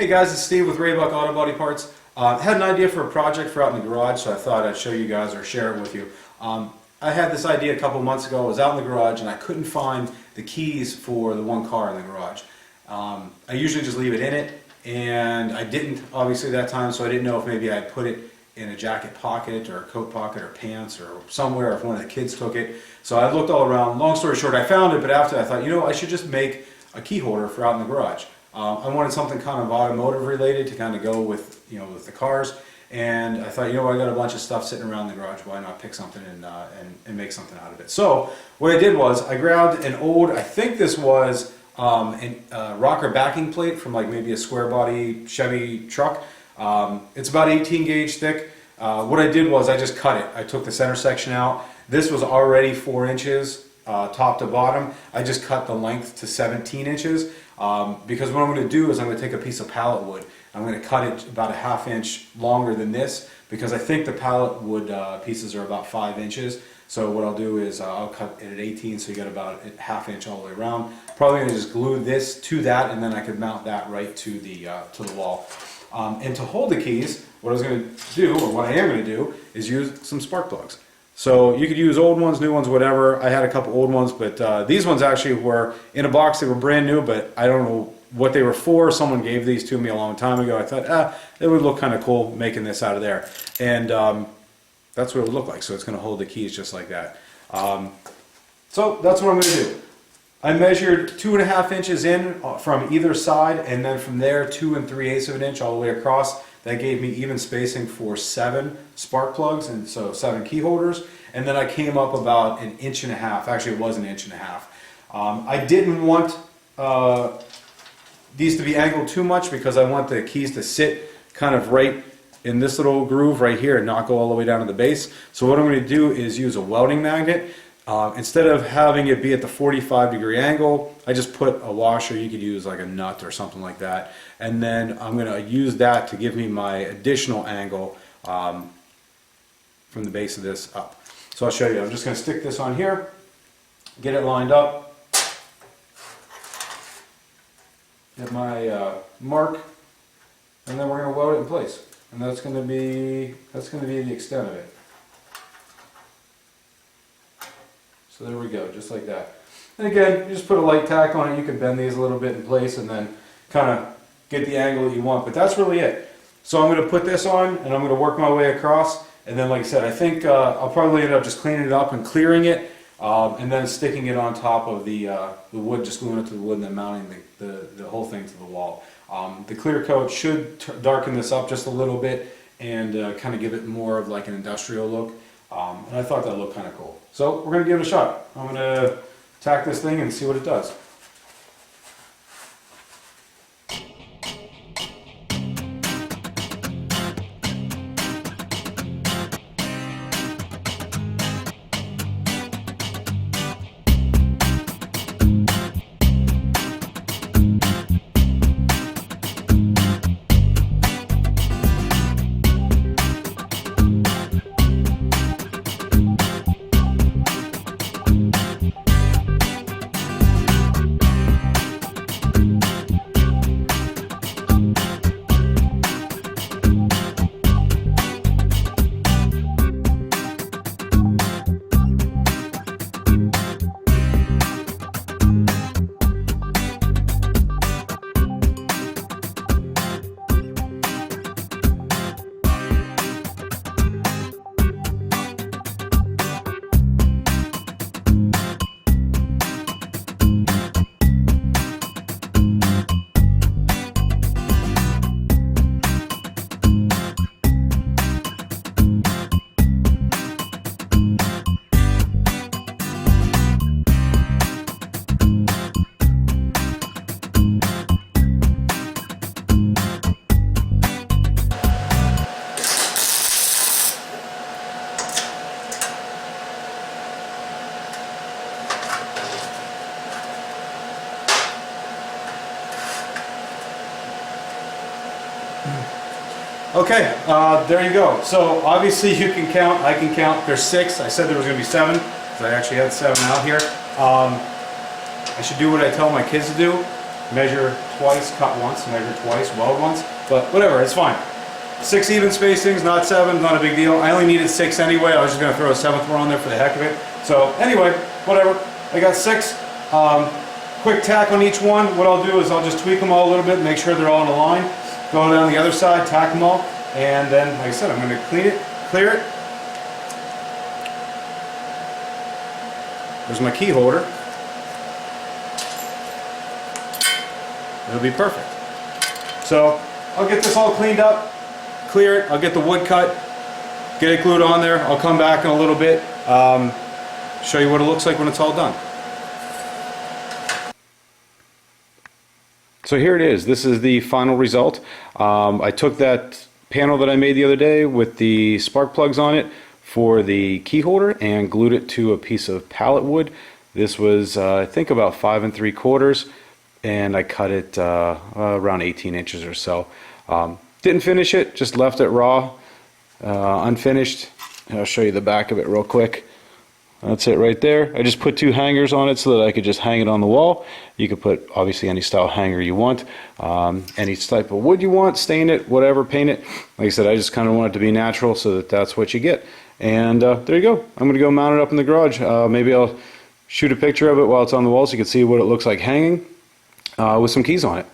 Hey guys, it's Steve with Raybuck Auto Body Parts. Had an idea for a project for out in the garage, so I thought I'd show you guys or share it with you. I had this idea a couple months ago. I was out in the garage and I couldn't find the keys for the one car in the garage. I usually just leave it in it, and I didn't obviously that time, so I didn't know if maybe I'd put it in a jacket pocket or a coat pocket or pants or somewhere if one of the kids took it. So I looked all around. Long story short, I found it, but after I thought, you know, I should just make a key holder for out in the garage. I wanted something kind of automotive related to kind of go with, you know, with the cars. And I thought, you know, I got a bunch of stuff sitting around the garage. Why not pick something and make something out of it? So what I did was I grabbed an old, I think this was a rocker backing plate from like maybe a square body Chevy truck. It's about 18 gauge thick. What I did was I just cut it. I took the center section out. This was already 4 inches top to bottom. I just cut the length to 17 inches. Because what I'm going to do is I'm going to take a piece of pallet wood. I'm going to cut it about a ½ inch longer than this because I think the pallet wood pieces are about 5 inches. So what I'll do is I'll cut it at 18, so you get about a ½ inch all the way around. Probably going to just glue this to that, and then I could mount that right to the wall. And to hold the keys, what I was going to do, or what I am going to do, is use some spark plugs. So you could use old ones, new ones, whatever. I had a couple old ones, but these ones actually were in a box. They were brand new, but I don't know what they were for. Someone gave these to me a long time ago. I thought, it would look kind of cool making this out of there. And that's what it would look like. So it's going to hold the keys just like that. So that's what I'm going to do. I measured 2½ inches in from either side, and then from there 2 3/8 of an inch all the way across. That gave me even spacing for 7 spark plugs, and so 7 key holders. And then I came up about 1.5 inches. Actually, it was 1.5 inches. I didn't want these to be angled too much because I want the keys to sit kind of right in this little groove right here and not go all the way down to the base. So what I'm going to do is use a welding magnet. Instead of having it be at the 45-degree angle, I just put a washer. You could use like a nut or something like that. And then I'm going to use that to give me my additional angle from the base of this up. So I'll show you. I'm just going to stick this on here, get it lined up, get my mark, and then we're going to weld it in place. And that's going to be the extent of it. So there we go, just like that. And again, you just put a light tack on it. You can bend these a little bit in place and then kind of get the angle that you want. But that's really it. So I'm going to put this on and I'm going to work my way across. And then, like I said, I think I'll probably end up just cleaning it up and clearing it, and then sticking it on top of the wood, just gluing it to the wood and then mounting the whole thing to the wall. The clear coat should darken this up just a little bit and kind of give it more of like an industrial look. And I thought that looked kind of cool. So we're going to give it a shot. I'm going to tack this thing and see what it does. Okay, there you go. So obviously you can count, I can count. There's 6. I said there was going to be 7, because I actually had 7 out here. I should do what I tell my kids to do. measure twice, cut once, measure twice, weld once, but whatever, it's fine. 6 even spacings, not 7, not a big deal. I only needed 6 anyway. I was just going to throw a 7th one on there for the heck of it. So anyway, whatever. I got 6. Quick tack on each one. What I'll do is I'll just tweak them all a little bit, make sure they're all in a line. Go down the other side, tack them all, and then, like I said, I'm going to clean it, clear it. There's my key holder. It'll be perfect. So I'll get this all cleaned up, clear it, I'll get the wood cut, get it glued on there. I'll come back in a little bit, show you what it looks like when it's all done. So here it is. This is the final result. I took that panel that I made the other day with the spark plugs on it for the key holder and glued it to a piece of pallet wood. This was I think about 5 3/4, and I cut it around 18 inches or so. Didn't finish it, just left it raw, unfinished. And I'll show you the back of it real quick. That's it right there. I just put 2 hangers on it so that I could just hang it on the wall. You could put obviously any style hanger you want, any type of wood you want, stain it, whatever, paint it. Like I said, I just kind of want it to be natural so that that's what you get. And there you go. I'm going to go mount it up in the garage. Maybe I'll shoot a picture of it while it's on the wall so you can see what it looks like hanging with some keys on it.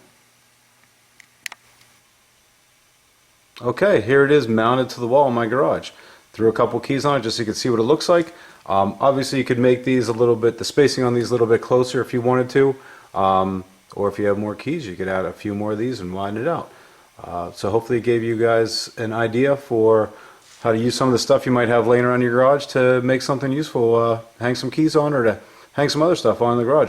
Okay, here it is mounted to the wall in my garage. Threw a couple keys on it just so you can see what it looks like. Obviously you could make these a little bit, the spacing on these a little bit closer if you wanted to, or if you have more keys you could add a few more of these and widen it out. So hopefully it gave you guys an idea for how to use some of the stuff you might have laying around your garage to make something useful, hang some keys on or to hang some other stuff on in the garage.